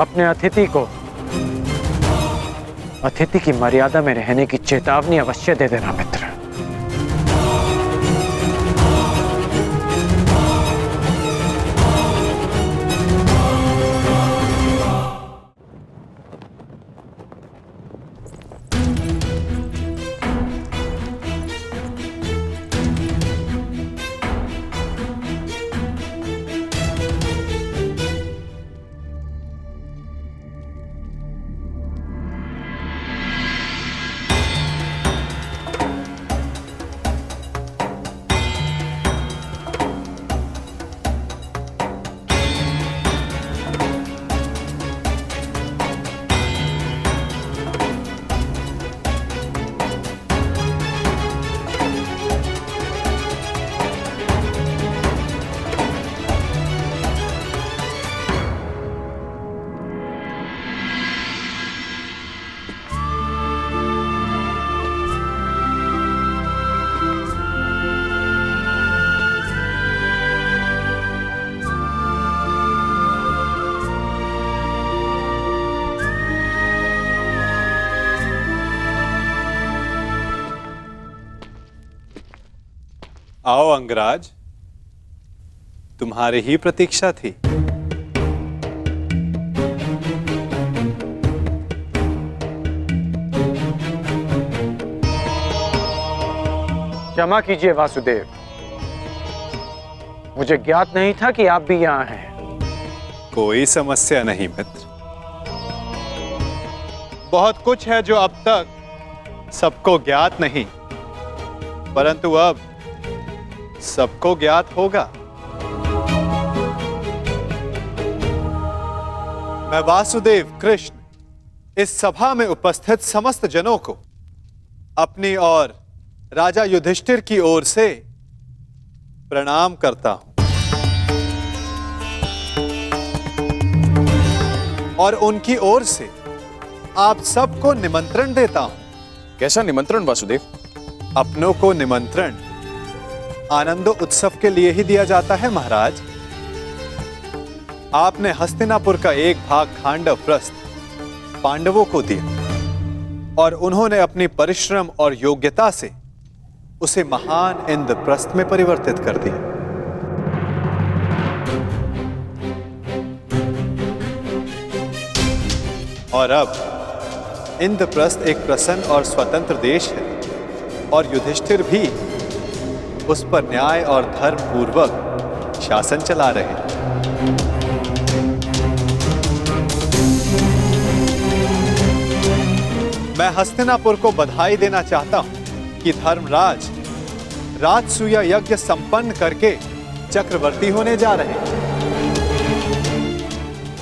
अपने अतिथि की मर्यादा में रहने की चेतावनी अवश्य दे देना मित्र। आओ अंगराज, तुम्हारी ही प्रतीक्षा थी। क्षमा कीजिए वासुदेव, मुझे ज्ञात नहीं था कि आप भी यहाँ हैं। कोई समस्या नहीं मित्र, बहुत कुछ है जो अब तक सबको ज्ञात नहीं, परंतु अब सबको ज्ञात होगा। मैं वासुदेव कृष्ण इस सभा में उपस्थित समस्त जनों को अपनी और राजा युधिष्ठिर की ओर से प्रणाम करता हूं और उनकी ओर से आप सबको निमंत्रण देता हूं कैसा निमंत्रण वासुदेव? अपनों को निमंत्रण आनंदो उत्सव के लिए ही दिया जाता है महाराज। आपने हस्तिनापुर का एक भाग खांडव प्रस्थ पांडवों को दिया और उन्होंने अपनी परिश्रम और योग्यता से उसे महान इंद्रप्रस्थ में परिवर्तित कर दिया। और अब इंद्रप्रस्थ एक प्रसन्न और स्वतंत्र देश है और युधिष्ठिर भी उस पर न्याय और धर्म पूर्वक शासन चला रहे हैं। मैं हस्तिनापुर को बधाई देना चाहता हूं कि धर्मराज राजसूया यज्ञ संपन्न करके चक्रवर्ती होने जा रहे हैं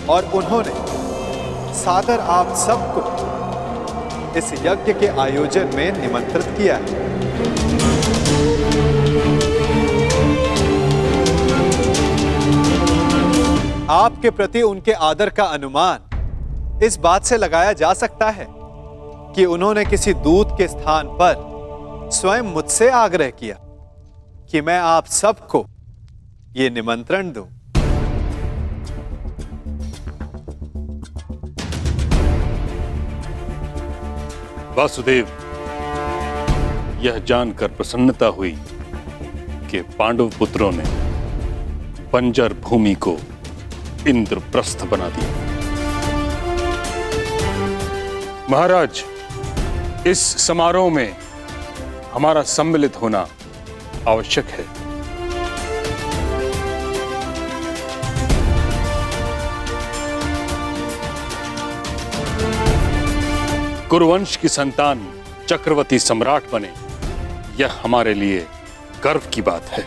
और उन्होंने सादर आप सबको इस यज्ञ के आयोजन में निमंत्रित किया है। आपके प्रति उनके आदर का अनुमान इस बात से लगाया जा सकता है कि उन्होंने किसी दूत के स्थान पर स्वयं मुझसे आग्रह किया कि मैं आप सबको ये निमंत्रण दूं। वासुदेव, यह जानकर प्रसन्नता हुई कि पांडव पुत्रों ने बंजर भूमि को इंद्रप्रस्थ बना दिया। महाराज, इस समारोह में हमारा सम्मिलित होना आवश्यक है। कुरुवंश की संतान चक्रवर्ती सम्राट बने, यह हमारे लिए गर्व की बात है।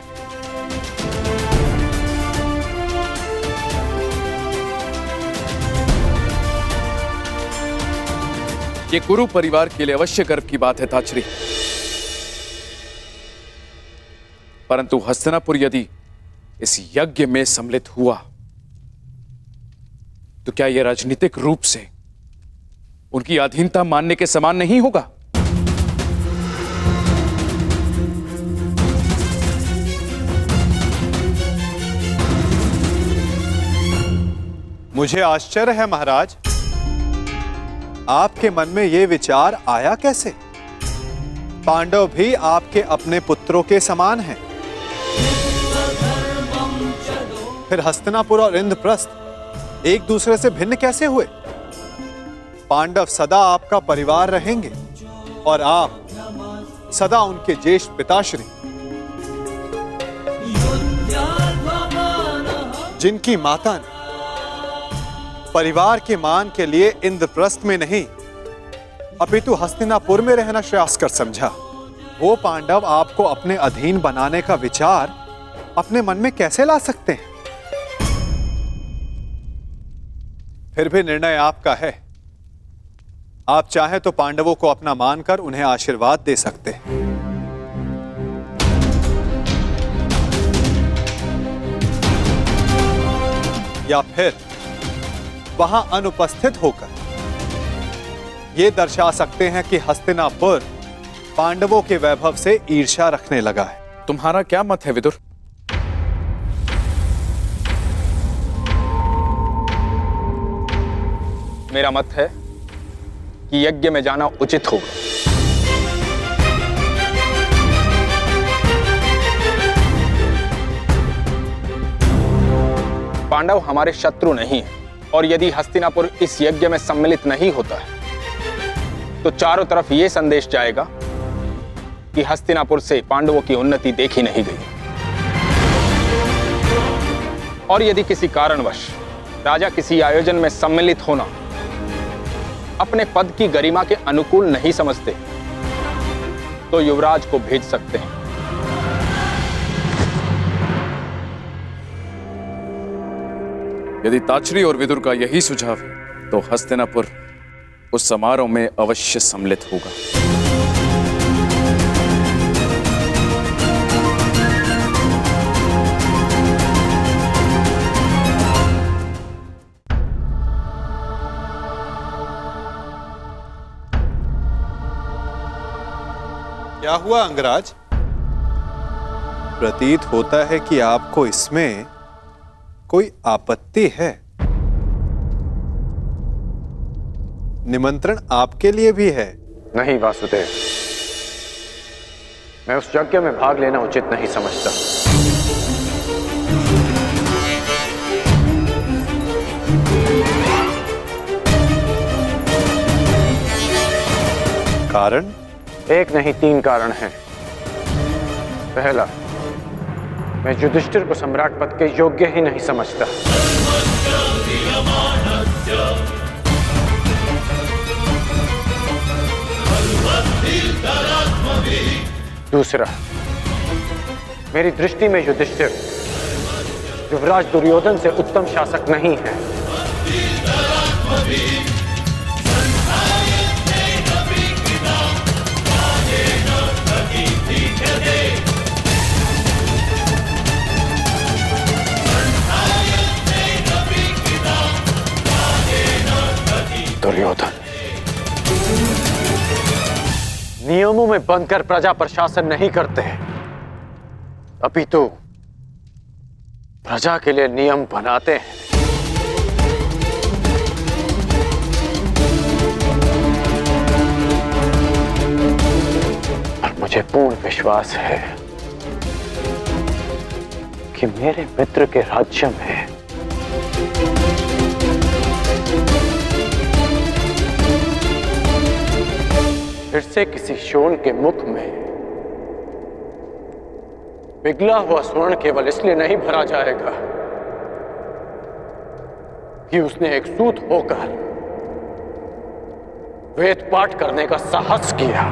ये कुरु परिवार के लिए अवश्य गर्व की बात है ताचरी, परंतु हस्तिनापुर यदि इस यज्ञ में सम्मिलित हुआ तो क्या यह राजनीतिक रूप से उनकी अधीनता मानने के समान नहीं होगा? मुझे आश्चर्य है महाराज, आपके मन में यह विचार आया कैसे? पांडव भी आपके अपने पुत्रों के समान हैं। फिर हस्तिनापुर और इंद्रप्रस्थ एक दूसरे से भिन्न कैसे हुए? पांडव सदा आपका परिवार रहेंगे और आप सदा उनके ज्येष्ठ पिताश्री, जिनकी माता ने परिवार के मान के लिए इंद्रप्रस्थ में नहीं अपितु हस्तिनापुर में रहना श्रेयस्कर समझा, वो पांडव आपको अपने अधीन बनाने का विचार अपने मन में कैसे ला सकते हैं? फिर भी निर्णय आपका है। आप चाहे तो पांडवों को अपना मानकर उन्हें आशीर्वाद दे सकते हैं, या फिर वहां अनुपस्थित होकर यह दर्शा सकते हैं कि हस्तिनापुर पांडवों के वैभव से ईर्ष्या रखने लगा है। तुम्हारा क्या मत है विदुर? मेरा मत है कि यज्ञ में जाना उचित होगा। पांडव हमारे शत्रु नहीं हैं, और यदि हस्तिनापुर इस यज्ञ में सम्मिलित नहीं होता है तो चारों तरफ यह संदेश जाएगा कि हस्तिनापुर से पांडवों की उन्नति देखी नहीं गई। और यदि किसी कारणवश राजा किसी आयोजन में सम्मिलित होना अपने पद की गरिमा के अनुकूल नहीं समझते तो युवराज को भेज सकते हैं। यदि ताचरी और विदुर का यही सुझाव है तो हस्तिनापुर उस समारोह में अवश्य सम्मिलित होगा। क्या हुआ अंगराज? प्रतीत होता है कि आपको इसमें कोई आपत्ति है। निमंत्रण आपके लिए भी है। नहीं वासुदेव, मैं उस यज्ञ में भाग लेना उचित नहीं समझता। कारण? एक नहीं 3 कारण हैं। पहला, मैं युधिष्ठिर को सम्राट पद के योग्य ही नहीं समझता। दूसरा, मेरी दृष्टि में युधिष्ठिर युवराज दुर्योधन से उत्तम शासक नहीं है। दुर्योधन नियमों में बंधकर प्रजा पर शासन नहीं करते, अपितु प्रजा के लिए नियम बनाते हैं। और मुझे पूर्ण विश्वास है कि मेरे मित्र के राज्य में फिर से किसी शोण के मुख में पिघला हुआ स्वर्ण केवल इसलिए नहीं भरा जाएगा कि उसने एक सूत होकर वेद पाठ करने का साहस किया।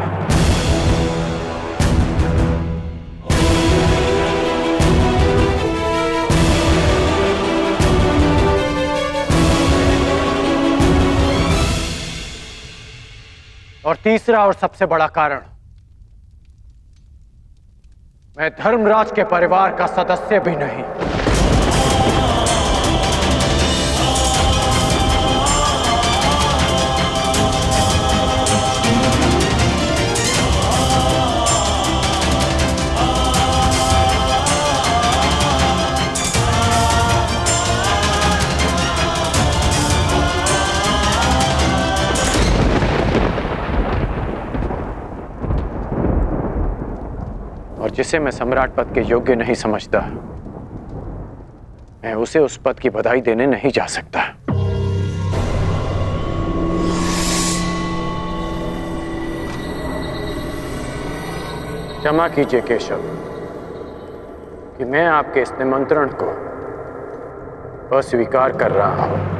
और तीसरा और सबसे बड़ा कारण, मैं धर्मराज के परिवार का सदस्य भी नहीं। और जिसे मैं सम्राट पद के योग्य नहीं समझता, मैं उसे उस पद की बधाई देने नहीं जा सकता। क्षमा कीजिए केशव कि मैं आपके इस निमंत्रण को अस्वीकार कर रहा हूं।